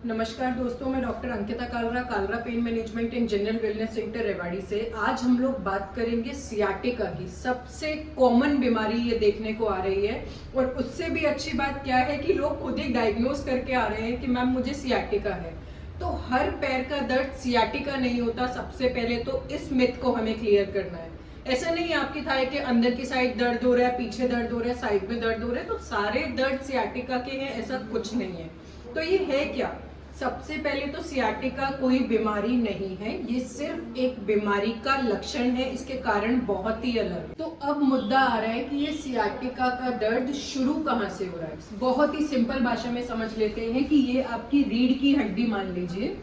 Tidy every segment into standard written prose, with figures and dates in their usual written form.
नमस्कार दोस्तों, मैं doctor Ankita Kalra, Kalra pain management and general wellness centre Rewari से। आज हम लोग बात करेंगे सियाटिका की। सबसे कॉमन बीमारी ये देखने को आ रही है और उससे भी अच्छी बात क्या है कि लोग खुद ही डायग्नोज करके आ रहे हैं कि मैम मुझे सियाटिका है। तो हर पैर का दर्द सियाटिका नहीं होता। सबसे पहले तो इस मिथ को हमें क्लियर करना है। ऐसा नहीं है आपकी थाई के अंदर की साइड दर्द हो रहा है, पीछे दर्द हो रहा है, साइड में दर्द हो रहा है तो सारे दर्द सियाटिका के हैं, ऐसा कुछ नहीं है। तो ये है क्या? सबसे पहले तो सियाटिका कोई बीमारी नहीं है, ये सिर्फ एक बीमारी का लक्षण है। इसके कारण बहुत ही अलग है। तो अब मुद्दा आ रहा है कि ये सियाटिका का दर्द शुरू कहाँ से हो रहा है। बहुत ही सिंपल भाषा में समझ लेते हैं कि ये आपकी रीढ़ की हड्डी मान लीजिए,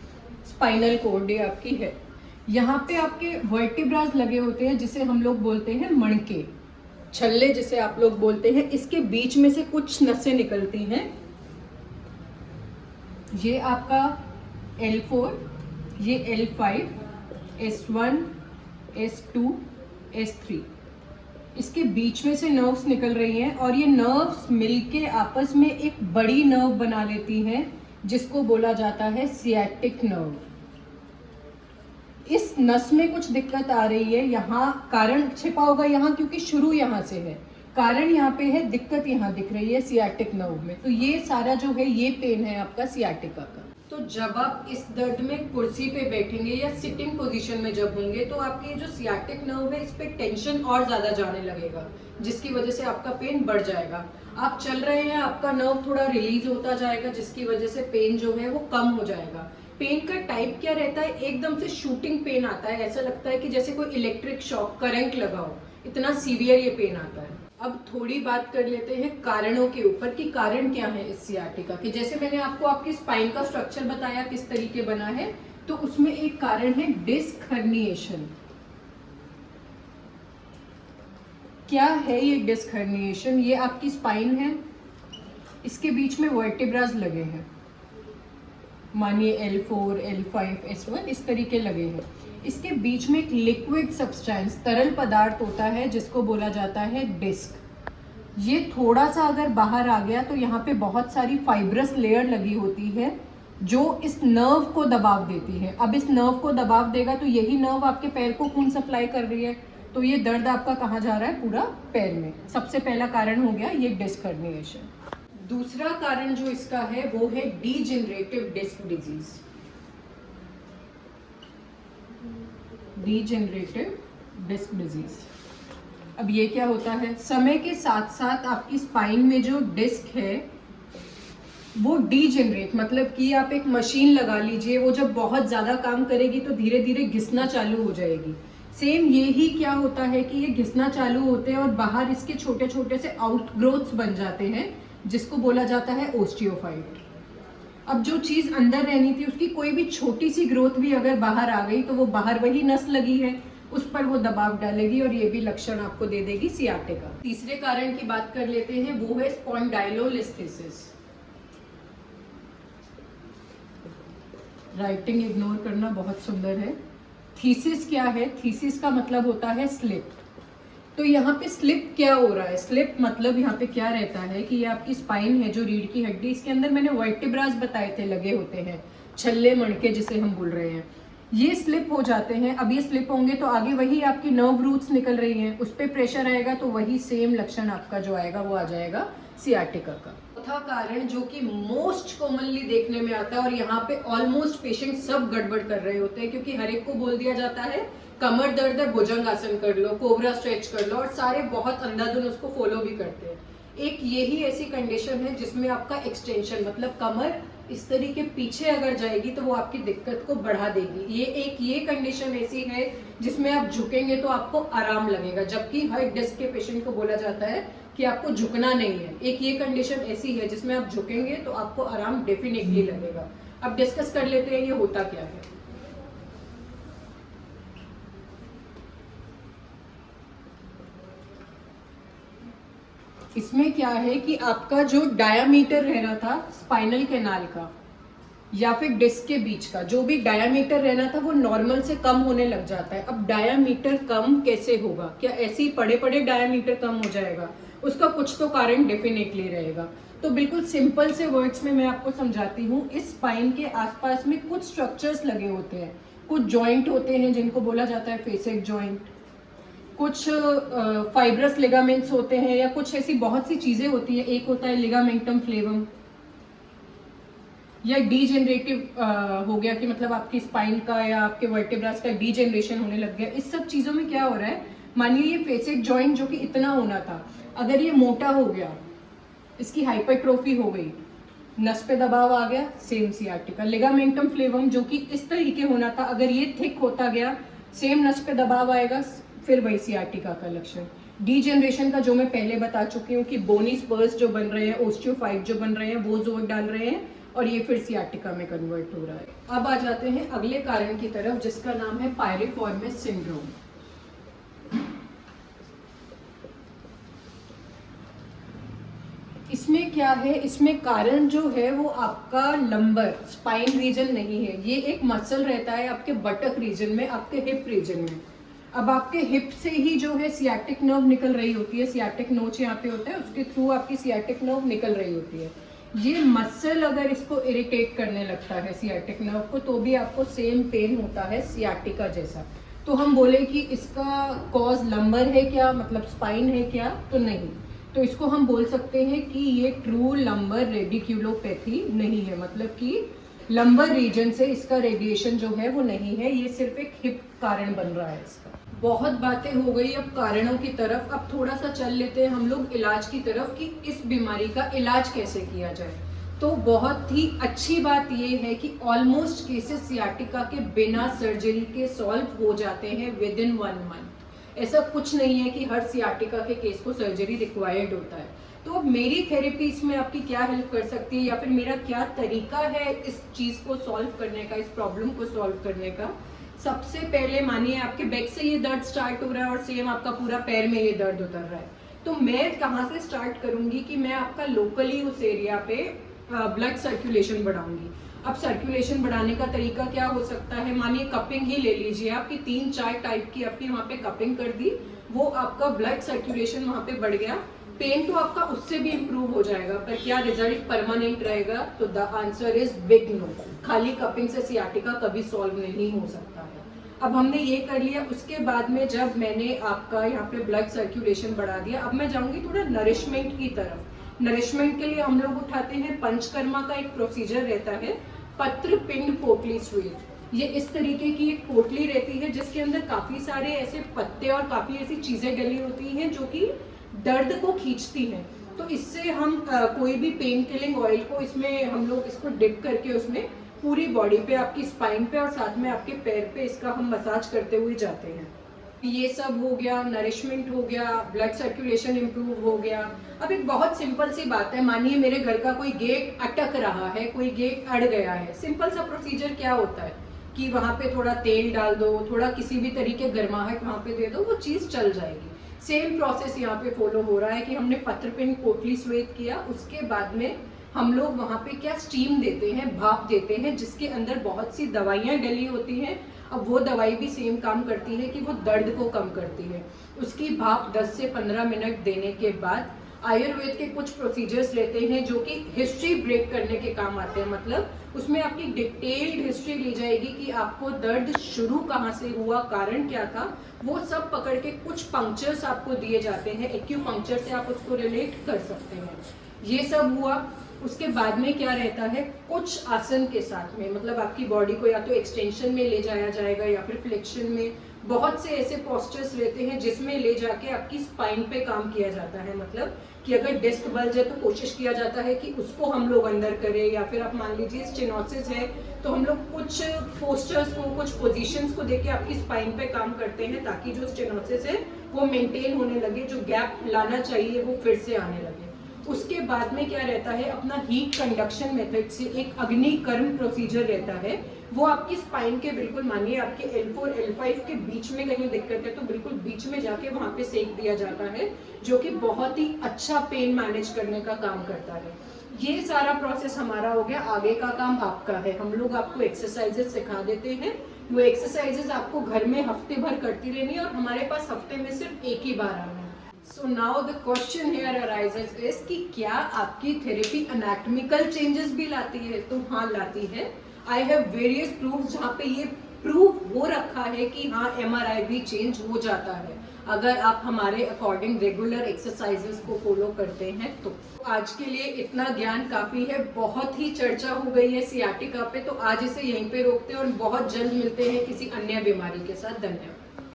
स्पाइनल कॉर्ड ये आपकी है। यहाँ पे आपके वर्टिब्रास लगे होते हैं जिसे हम लोग बोलते हैं मणके, छल्ले जिसे आप लोग बोलते हैं। इसके बीच में से कुछ नसें निकलती हैं। ये आपका L4, ये L5, S1, S2, S3, इसके बीच में से नर्व्स निकल रही हैं और ये नर्व्स मिलके आपस में एक बड़ी नर्व बना लेती हैं जिसको बोला जाता है सियाटिक नर्व। इस नस में कुछ दिक्कत आ रही है, यहाँ कारण छिपा होगा यहाँ, क्योंकि शुरू यहाँ से है, कारण यहाँ पे है, दिक्कत यहाँ दिख रही है सियाटिक नर्व में। तो ये सारा जो है ये पेन है आपका सियाटिका का। तो जब आप इस दर्द में कुर्सी पे बैठेंगे या सिटिंग पोजीशन में जब होंगे तो आपकी जो सियाटिक नर्व है इस पे टेंशन और ज्यादा जाने लगेगा, जिसकी वजह से आपका पेन बढ़ जाएगा। आप चल रहे हैं, आपका नर्व थोड़ा रिलीज होता जाएगा, जिसकी वजह से पेन जो है वो कम हो जाएगा। पेन का टाइप क्या रहता है? एकदम से शूटिंग पेन आता है, ऐसा लगता है कि जैसे कोई इलेक्ट्रिक शॉक, करंट लगा हो, इतना सीवियर ये पेन आता है। अब थोड़ी बात कर लेते हैं कारणों के ऊपर कि कारण क्या है इस सियाटिका के। जैसे मैंने आपको आपकी स्पाइन का स्ट्रक्चर बताया किस तरीके बना है, तो उसमें एक कारण है डिस्क हर्निएशन। क्या है ये डिस्क हर्निएशन? ये आपकी स्पाइन है, इसके बीच में वर्टिब्रास लगे हैं, मानिए L4, L5, S1 इस तरीके लगे हैं। इसके बीच में एक लिक्विड सब्सटेंस, तरल पदार्थ होता है जिसको बोला जाता है डिस्क। ये थोड़ा सा अगर बाहर आ गया तो यहाँ पे बहुत सारी फाइब्रस लेयर लगी होती है जो इस नर्व को दबाव देती है। अब इस नर्व को दबाव देगा तो यही नर्व आपके पैर को खून सप्लाई कर रही है, तो ये दर्द आपका कहाँ जा रहा है? पूरा पैर में। सबसे पहला कारण हो गया ये डिस्क हर्निएशन। दूसरा कारण जो इसका है वो है degenerative disc disease. Degenerative disc disease. अब ये क्या होता है? समय के साथ साथ आपकी स्पाइन में जो डिस्क है वो डीजेनरेट, मतलब कि आप एक मशीन लगा लीजिए, वो जब बहुत ज्यादा काम करेगी तो धीरे धीरे घिसना चालू हो जाएगी। सेम यही क्या होता है कि ये घिसना चालू होते हैं और बाहर इसके छोटे छोटे से आउटग्रोथ्स बन जाते हैं जिसको बोला जाता है ओस्टियोफाइट। अब जो चीज अंदर रहनी थी उसकी कोई भी छोटी सी ग्रोथ भी अगर बाहर आ गई तो वो बाहर वही नस लगी है उस पर वो दबाव डालेगी और ये भी लक्षण आपको दे देगी सियाटिका। तीसरे कारण की बात कर लेते हैं, वो है स्पॉन्डाइलोलिस्थेसिस। राइटिंग इग्नोर करना बहुत सुंदर है। थीसिस क्या है? थीसिस का मतलब होता है स्लिप। तो यहाँ पे स्लिप क्या हो रहा है? स्लिप मतलब यहाँ पे क्या रहता है कि ये आपकी स्पाइन है जो रीढ़ की हड्डी, इसके अंदर मैंने वर्टिब्रास बताए थे लगे होते हैं, छल्ले मणके जिसे हम बोल रहे हैं, ये स्लिप हो जाते हैं। अब ये स्लिप होंगे तो आगे वही आपकी नर्व रूट्स निकल रही हैं, उस पर प्रेशर आएगा तो वही सेम लक्षण आपका जो आएगा वो आ जाएगा सियाटिका का। चौथा कारण जो कि मोस्ट कॉमनली देखने में आता है और यहाँ पे ऑलमोस्ट पेशेंट सब गड़बड़ कर रहे होते हैं, क्योंकि हर एक को बोल दिया जाता है कमर दर्द है भुजंग आसन कर लो, कोबरा स्ट्रेच कर लो, और सारे बहुत अंधाधुन उसको फॉलो भी करते हैं। एक यही ऐसी कंडीशन है जिसमें आपका एक्सटेंशन, मतलब कमर इस तरीके पीछे अगर जाएगी तो वो आपकी दिक्कत को बढ़ा देगी। ये कंडीशन ऐसी है जिसमें आप झुकेंगे तो आपको आराम लगेगा, जबकि हर डिस्क के पेशेंट को बोला जाता है कि आपको झुकना नहीं है। एक ये कंडीशन ऐसी है जिसमें आप झुकेंगे तो आपको आराम डेफिनेटली लगेगा। अब डिस्कस कर लेते हैं ये होता क्या है। इसमें क्या है कि आपका जो डायामीटर रह रहा था स्पाइनल कैनाल का, या फिर डिस्क के बीच का जो भी डायामीटर रहना था वो नॉर्मल से कम होने लग जाता है। अब डायामीटर कम कैसे होगा? क्या ऐसे ही पड़े पड़े डायामीटर कम हो जाएगा? उसका कुछ तो कारण डेफिनेटली रहेगा। तो बिल्कुल सिंपल से वर्ड्स में मैं आपको समझाती हूँ। इस स्पाइन के आसपास में कुछ स्ट्रक्चर्स लगे होते हैं, कुछ जॉइंट होते हैं जिनको बोला जाता है फेसिक जॉइंट, कुछ फाइब्रस लिगामेंट्स होते हैं, या कुछ ऐसी बहुत सी चीजें होती है। एक होता है लिगामेंटम फ्लेवम, या डीजेनरेटिव हो गया कि मतलब आपकी स्पाइन का या आपके वर्टेब्रास का डीजेनरेशन होने लग गया। इस सब चीजों में क्या हो रहा है, मानिए ये फेसिक जॉइंट जो कि इतना होना था, अगर ये मोटा हो गया, इसकी हाइपरट्रोफी हो गई, नस पे दबाव आ गया, सेम सियाटिका। लिगामेंटम फ्लेवम जो कि इस तरीके होना था, अगर ये थिक होता गया, सेम नस पे दबाव आएगा, फिर वही सियाटिका का लक्षण। डीजेनरेशन का जो मैं पहले बता चुकी हूँ कि बोनी स्पर्स जो बन रहे हैं, ओस्टियोफाइट जो बन रहे हैं, वो जोर डाल रहे हैं और ये फिर सियाटिका में कन्वर्ट हो रहा है। अब आ जाते हैं अगले कारण की तरफ, जिसका नाम है पायरिफॉर्मिस सिंड्रोम। इसमें क्या है, इसमें कारण जो है वो आपका लंबर स्पाइन रीजन नहीं है। ये एक मसल रहता है आपके बटक रीजन में, आपके हिप रीजन में। अब आपके हिप से ही जो है सियाटिक नर्व निकल रही होती है, सियाटिक नोच यहाँ पे होता है, उसके थ्रू आपकी सियाटिक नर्व निकल रही होती है। ये मसल अगर इसको इरिटेट करने लगता है सियाटिक नर्व को, तो भी आपको सेम पेन होता है सियाटिका जैसा। तो हम बोले कि इसका कॉज लंबर है क्या, मतलब स्पाइन है क्या? तो नहीं। तो इसको हम बोल सकते हैं कि ये ट्रू लंबर रेडिक्यूलोपैथी नहीं है, मतलब कि लंबर रीजन से इसका रेडिएशन जो है वो नहीं है, ये सिर्फ एक हिप कारण बन रहा है इसका। बहुत बातें हो गई अब कारणों की तरफ। अब थोड़ा सा चल लेते हैं हम लोग इलाज की तरफ कि इस बीमारी का इलाज कैसे किया जाए। तो बहुत ही अच्छी बात यह है कि ऑलमोस्ट केसेस सियाटिका के बिना सर्जरी के सॉल्व हो जाते हैं विद इन 1 मंथ। ऐसा कुछ नहीं है कि हर सियाटिका के केस को सर्जरी रिक्वायर्ड होता है। तो अब मेरी थेरेपी इसमें आपकी क्या हेल्प कर सकती है, या फिर मेरा क्या तरीका है इस चीज को सॉल्व करने का, इस प्रॉब्लम को सॉल्व करने का। सबसे पहले मानिए आपके बैक से ये दर्द स्टार्ट हो रहा है और सेम आपका पूरा पैर में ये दर्द उतर रहा है, तो मैं कहाँ से स्टार्ट करूंगी कि मैं आपका लोकली उस एरिया पे ब्लड सर्कुलेशन बढ़ाऊंगी। अब सर्कुलेशन बढ़ाने का तरीका क्या हो सकता है, मानिए कपिंग ही ले लीजिए, आपकी 3-4 टाइप की आपकी वहाँ पे कपिंग कर दी, वो आपका ब्लड सर्कुलेशन वहाँ पे बढ़ गया, पेन तो आपका उससे भी इम्प्रूव हो जाएगा, पर क्या रिजल्ट परमानेंट रहेगा? तो the answer is big no. खाली कपिंग से सियाटिका कभी सॉल्व नहीं हो सकता है। अब हमने ये कर लिया, उसके बाद में जब मैंने आपका यहाँ पे ब्लड सर्कुलेशन बढ़ा दिया, अब मैं जाऊंगी थोड़ा नरिशमेंट की तरफ। नरिशमेंट के लिए हम लोग उठाते हैं पंचकर्मा का एक प्रोसीजर रहता है, पत्र पिंड पोटली स्वीट। ये इस तरीके की एक पोटली रहती है जिसके अंदर काफी सारे ऐसे पत्ते और काफी ऐसी चीजें डली होती हैं जो कि दर्द को खींचती हैं। तो इससे हम कोई भी पेन किलिंग ऑयल को इसमें हम लोग इसको डिप करके उसमें पूरी बॉडी पे, आपकी स्पाइन पे और साथ में आपके पैर पे इसका हम मसाज करते हुए जाते हैं। ये सब हो गया, नरिशमेंट हो गया, ब्लड सर्कुलेशन इम्प्रूव हो गया। अब एक बहुत सिंपल सी बात है, मानिए मेरे घर का कोई गेट अटक रहा है, कोई गेट अड़ गया है। सिंपल सा प्रोसीजर क्या होता है कि वहां पे थोड़ा तेल डाल दो, थोड़ा किसी भी तरीके गर्माहट वहां पे दे दो, वो चीज चल जाएगी। सेम प्रोसेस यहाँ पे फॉलो हो रहा है कि हमने पत्रपिंड पोटली स्वेद किया, उसके बाद में हम लोग वहां पे क्या स्टीम देते हैं, भाप देते हैं, जिसके अंदर बहुत सी दवाइयां डली होती हैं। अब वो दवाई भी सेम काम करती है कि वो दर्द को कम करती है। उसकी भाप 10 से 15 मिनट देने के बाद आयुर्वेद के कुछ प्रोसीजर्स रहते हैं जो कि हिस्ट्री ब्रेक करने के काम आते हैं। मतलब उसमें आपकी डिटेल्ड हिस्ट्री ली जाएगी कि आपको दर्द शुरू कहाँ से हुआ, कारण क्या था, वो सब पकड़ के कुछ पंक्चर्स आपको दिए जाते हैं। एक्यूपंक्चर से आप उसको रिलेट कर सकते हैं। ये सब हुआ, उसके बाद में क्या रहता है, कुछ आसन के साथ में, मतलब आपकी बॉडी को या तो एक्सटेंशन में ले जाया जाएगा या फिर फ्लेक्शन में। बहुत से ऐसे पोस्चर्स रहते हैं जिसमें ले जाके आपकी स्पाइन पे काम किया जाता है। मतलब कि अगर डिस्क बल्ज है तो कोशिश किया जाता है कि उसको हम लोग अंदर करें, या फिर आप मान लीजिए स्टेनोसिस है तो हम लोग कुछ पोस्चर्स को, कुछ पोजीशंस को देके आपकी स्पाइन पे काम करते हैं ताकि जो स्टेनोसिस है वो मेंटेन होने लगे, जो गैप लाना चाहिए वो फिर से आने लगे। उसके बाद में क्या रहता है, अपना हीट कंडक्शन मेथड से एक अग्निकर्म प्रोसीजर रहता है। वो आपकी स्पाइन के बिल्कुल, मानिए आपके L4 L5 के बीच में कहीं दिक्कत है तो बिल्कुल बीच में जाके वहां पे सेक दिया जाता है, जो कि बहुत ही अच्छा पेन मैनेज करने का काम करता है। ये सारा प्रोसेस हमारा हो गया, आगे का काम आपका है। हम लोग आपको एक्सरसाइजेस सिखा देते हैं, वो एक्सरसाइजेस आपको घर में हफ्ते भर करती रहनी है और हमारे पास हफ्ते में सिर्फ एक ही बार आना है। So now the question here arises is कि क्या आपकी थेरेपी एनाटॉमिकल चेंजेस भी लाती है? तो हाँ, लाती है। आई हैव वेरियस प्रूफ जहाँ पे ये प्रूफ हो रखा है कि हाँ MRI भी चेंज हो जाता है अगर आप हमारे अकॉर्डिंग रेगुलर एक्सरसाइजेस को फॉलो करते हैं। तो आज के लिए इतना ज्ञान काफी है, बहुत ही चर्चा हो गई है सियाटिका पे, तो आज इसे यहीं पे रोकते हैं और बहुत जल्द मिलते हैं किसी अन्य बीमारी के साथ। धन्यवाद।